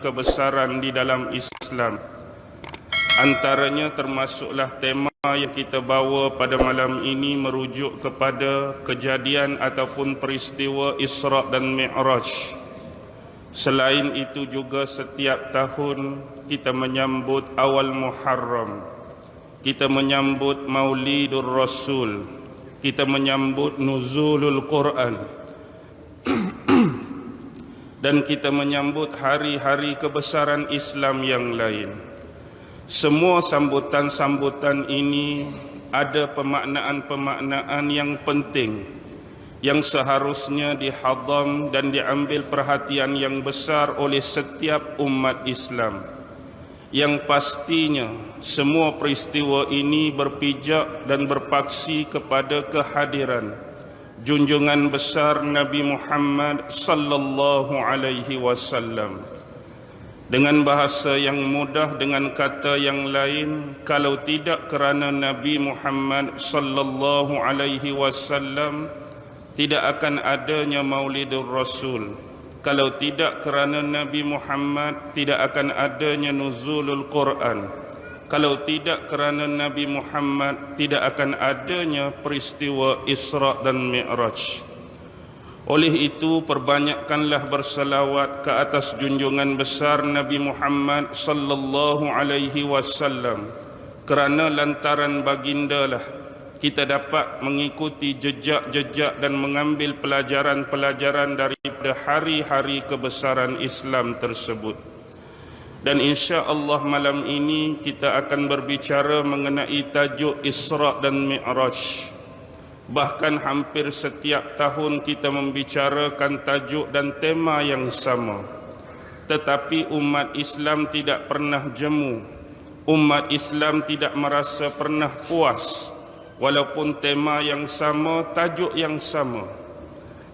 kebesaran di dalam Islam. Antaranya termasuklah tema yang kita bawa pada malam ini merujuk kepada kejadian ataupun peristiwa Isra dan Mi'raj. Selain itu juga setiap tahun kita menyambut awal Muharram, kita menyambut Maulidur Rasul, kita menyambut Nuzulul Quran, dan kita menyambut hari-hari kebesaran Islam yang lain. Semua sambutan-sambutan ini ada pemaknaan-pemaknaan yang penting yang seharusnya dihadam dan diambil perhatian yang besar oleh setiap umat Islam. Yang pastinya semua peristiwa ini berpijak dan berpaksi kepada kehadiran junjungan besar Nabi Muhammad sallallahu alaihi wasallam. Dengan bahasa yang mudah, dengan kata yang lain, kalau tidak kerana Nabi Muhammad sallallahu alaihi wasallam, tidak akan adanya Maulidur Rasul. Kalau tidak kerana Nabi Muhammad, tidak akan adanya Nuzulul Quran. Kalau tidak kerana Nabi Muhammad, tidak akan adanya peristiwa Isra dan Mi'raj. Oleh itu, perbanyakkanlah berselawat ke atas junjungan besar Nabi Muhammad sallallahu alaihi wasallam, kerana lantaran bagindalah kita dapat mengikuti jejak-jejak dan mengambil pelajaran-pelajaran daripada hari-hari kebesaran Islam tersebut. Dan insya-Allah malam ini kita akan berbicara mengenai tajuk Isra dan Mi'raj. Bahkan hampir setiap tahun kita membicarakan tajuk dan tema yang sama. Tetapi umat Islam tidak pernah jemu. Umat Islam tidak merasa pernah puas walaupun tema yang sama, tajuk yang sama.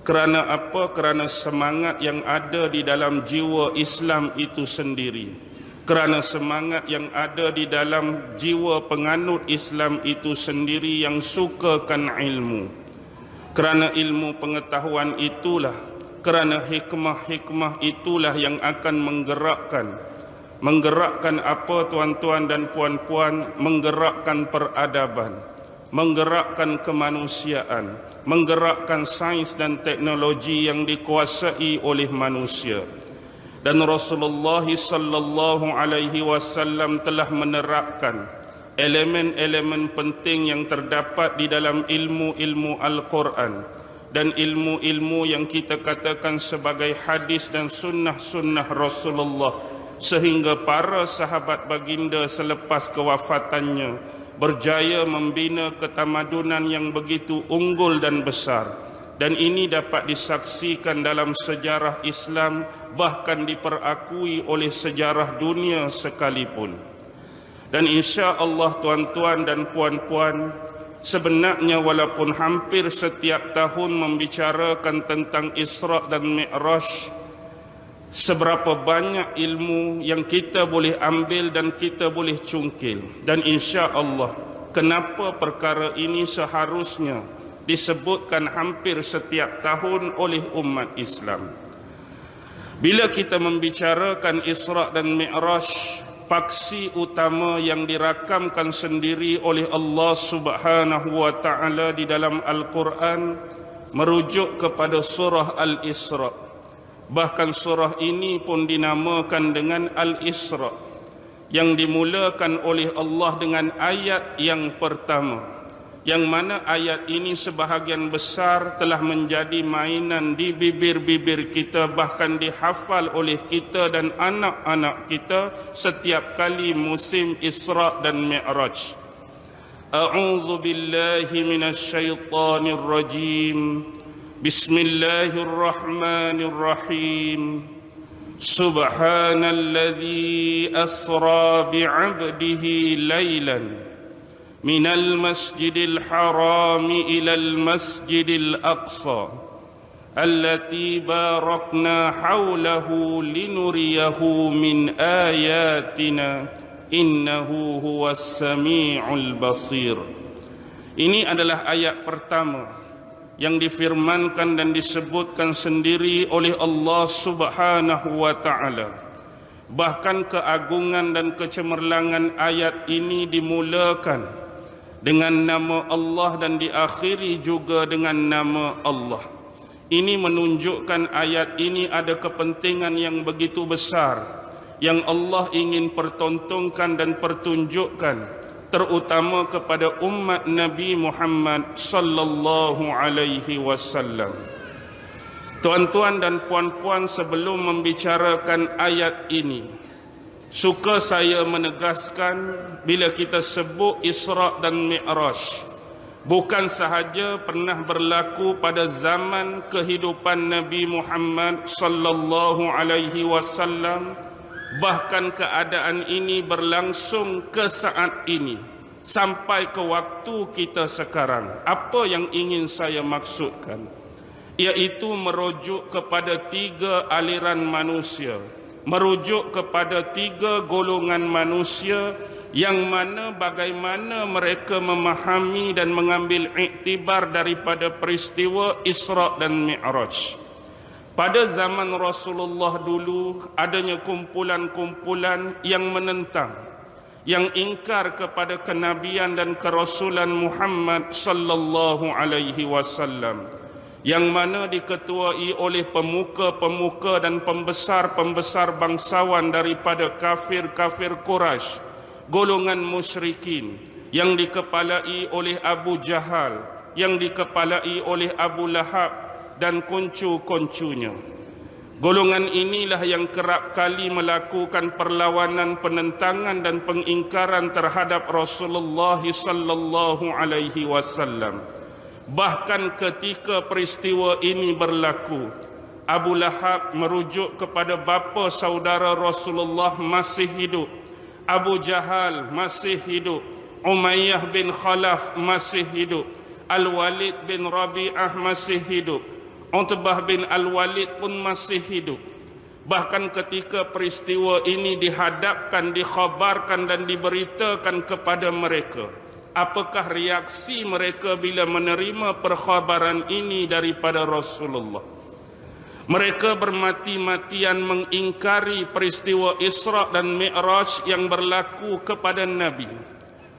Kerana apa? Kerana semangat yang ada di dalam jiwa Islam itu sendiri. Kerana semangat yang ada di dalam jiwa penganut Islam itu sendiri yang sukakan ilmu. Kerana ilmu pengetahuan itulah, kerana hikmah-hikmah itulah yang akan menggerakkan apa tuan-tuan dan puan-puan, menggerakkan peradaban, menggerakkan kemanusiaan, menggerakkan sains dan teknologi yang dikuasai oleh manusia. Dan Rasulullah sallallahu alaihi wasallam telah menerapkan elemen-elemen penting yang terdapat di dalam ilmu-ilmu Al-Quran dan ilmu-ilmu yang kita katakan sebagai hadis dan sunnah-sunnah Rasulullah, sehingga para sahabat baginda selepas kewafatannya berjaya membina ketamadunan yang begitu unggul dan besar. Dan ini dapat disaksikan dalam sejarah Islam, bahkan diperakui oleh sejarah dunia sekalipun. Dan insya Allah tuan-tuan dan puan-puan, sebenarnya walaupun hampir setiap tahun membicarakan tentang Isra dan Mi'raj, seberapa banyak ilmu yang kita boleh ambil dan kita boleh cungkil. Dan insya Allah, kenapa perkara ini seharusnya disebutkan hampir setiap tahun oleh umat Islam. Bila kita membicarakan Isra dan Mi'raj, paksi utama yang dirakamkan sendiri oleh Allah Subhanahu wa taala di dalam Al-Quran merujuk kepada surah Al-Isra. Bahkan surah ini pun dinamakan dengan Al-Isra, yang dimulakan oleh Allah dengan ayat yang pertama, yang mana ayat ini sebahagian besar telah menjadi mainan di bibir-bibir kita, bahkan dihafal oleh kita dan anak-anak kita setiap kali musim Isra dan Mi'raj. A'udzu billahi minasy syaithanir rajim. Bismillahirrahmanirrahim. Subhanalladzi asra bi'abdihi lailan minal masjidil harami ilal masjidil aqsa allati barakna hawlahu linuriyahu min ayatina innahu huwas sami'ul basir. Ini adalah ayat pertama yang difirmankan dan disebutkan sendiri oleh Allah Subhanahu wa taala Bahkan keagungan dan kecemerlangan ayat ini dimulakan dengan nama Allah dan diakhiri juga dengan nama Allah. Ini menunjukkan ayat ini ada kepentingan yang begitu besar yang Allah ingin pertontonkan dan pertunjukkan, terutama kepada umat Nabi Muhammad sallallahu alaihi wasallam. Tuan-tuan dan puan-puan, sebelum membicarakan ayat ini, suka saya menegaskan bila kita sebut Isra dan Mi'raj, bukan sahaja pernah berlaku pada zaman kehidupan Nabi Muhammad sallallahu alaihi wasallam, bahkan keadaan ini berlangsung ke saat ini sampai ke waktu kita sekarang. Apa yang ingin saya maksudkan? Iaitu merujuk kepada 3 aliran manusia, merujuk kepada 3 golongan manusia yang mana bagaimana mereka memahami dan mengambil iktibar daripada peristiwa Isra dan Mi'raj. Pada zaman Rasulullah dulu adanya kumpulan-kumpulan yang menentang, yang ingkar kepada kenabian dan kerasulan Muhammad sallallahu alaihi wasallam, yang mana diketuai oleh pemuka-pemuka dan pembesar-pembesar bangsawan daripada kafir-kafir Quraisy, golongan musyrikin, yang dikepalai oleh Abu Jahal, yang dikepalai oleh Abu Lahab dan kuncu-kuncunya. Golongan inilah yang kerap kali melakukan perlawanan, penentangan dan pengingkaran terhadap Rasulullah sallallahu alaihi wasallam. Bahkan ketika peristiwa ini berlaku, Abu Lahab merujuk kepada bapa saudara Rasulullah masih hidup, Abu Jahal masih hidup, Umayyah bin Khalaf masih hidup, Al-Walid bin Rabi'ah masih hidup, Utbah bin Al-Walid pun masih hidup. Bahkan ketika peristiwa ini dihadapkan, dikhabarkan dan diberitakan kepada mereka, apakah reaksi mereka bila menerima perkhabaran ini daripada Rasulullah? Mereka bermati-matian mengingkari peristiwa Isra dan Mi'raj yang berlaku kepada Nabi.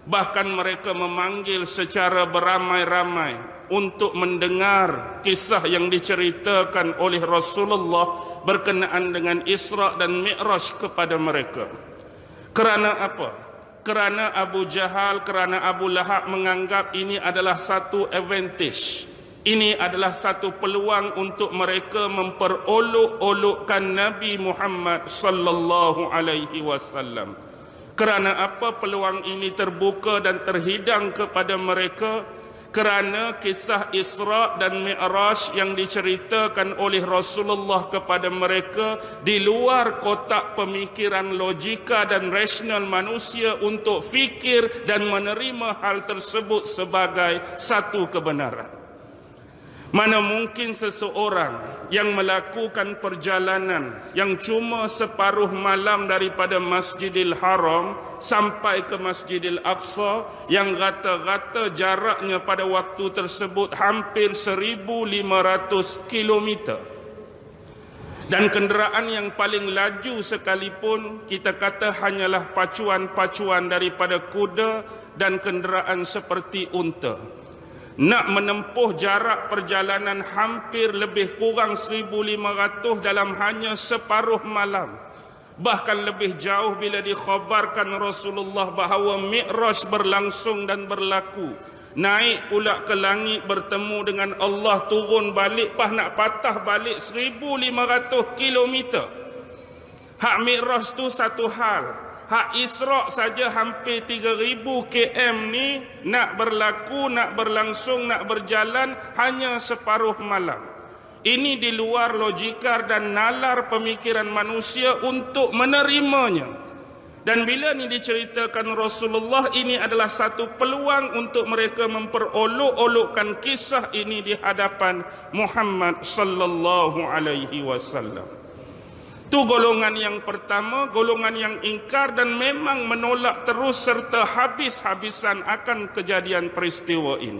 Bahkan mereka memanggil secara beramai-ramai untuk mendengar kisah yang diceritakan oleh Rasulullah berkenaan dengan Isra dan Mi'raj kepada mereka. Kerana apa? Kerana Abu Jahal, kerana Abu Lahab menganggap ini adalah satu advantage. Ini adalah satu peluang untuk mereka memperolok-olokkan Nabi Muhammad sallallahu alaihi wasallam. Kerana apa peluang ini terbuka dan terhidang kepada mereka? Kerana kisah Isra dan Mi'raj yang diceritakan oleh Rasulullah kepada mereka di luar kotak pemikiran logika dan rasional manusia untuk fikir dan menerima hal tersebut sebagai satu kebenaran. Mana mungkin seseorang yang melakukan perjalanan yang cuma separuh malam daripada Masjidil Haram sampai ke Masjidil Aqsa, yang rata-rata jaraknya pada waktu tersebut hampir 1,500 kilometer. Dan kenderaan yang paling laju sekalipun kita kata hanyalah pacuan-pacuan daripada kuda dan kenderaan seperti unta. Nak menempuh jarak perjalanan hampir lebih kurang 1,500 dalam hanya separuh malam. Bahkan lebih jauh bila dikhabarkan Rasulullah bahawa Mi'raj berlangsung dan berlaku. Naik pula ke langit bertemu dengan Allah, turun balik, pas nak patah balik 1,500 kilometer. Hak Mi'raj tu satu hal. Hak Isra saja hampir 3,000 km ni nak berlaku, nak berlangsung, nak berjalan hanya separuh malam. Ini di luar logika dan nalar pemikiran manusia untuk menerimanya. Dan bila ni diceritakan Rasulullah, ini adalah satu peluang untuk mereka memperolok-olokkan kisah ini di hadapan Muhammad sallallahu alaihi wasallam. Itu golongan yang pertama, golongan yang ingkar dan memang menolak terus serta habis-habisan akan kejadian peristiwa ini.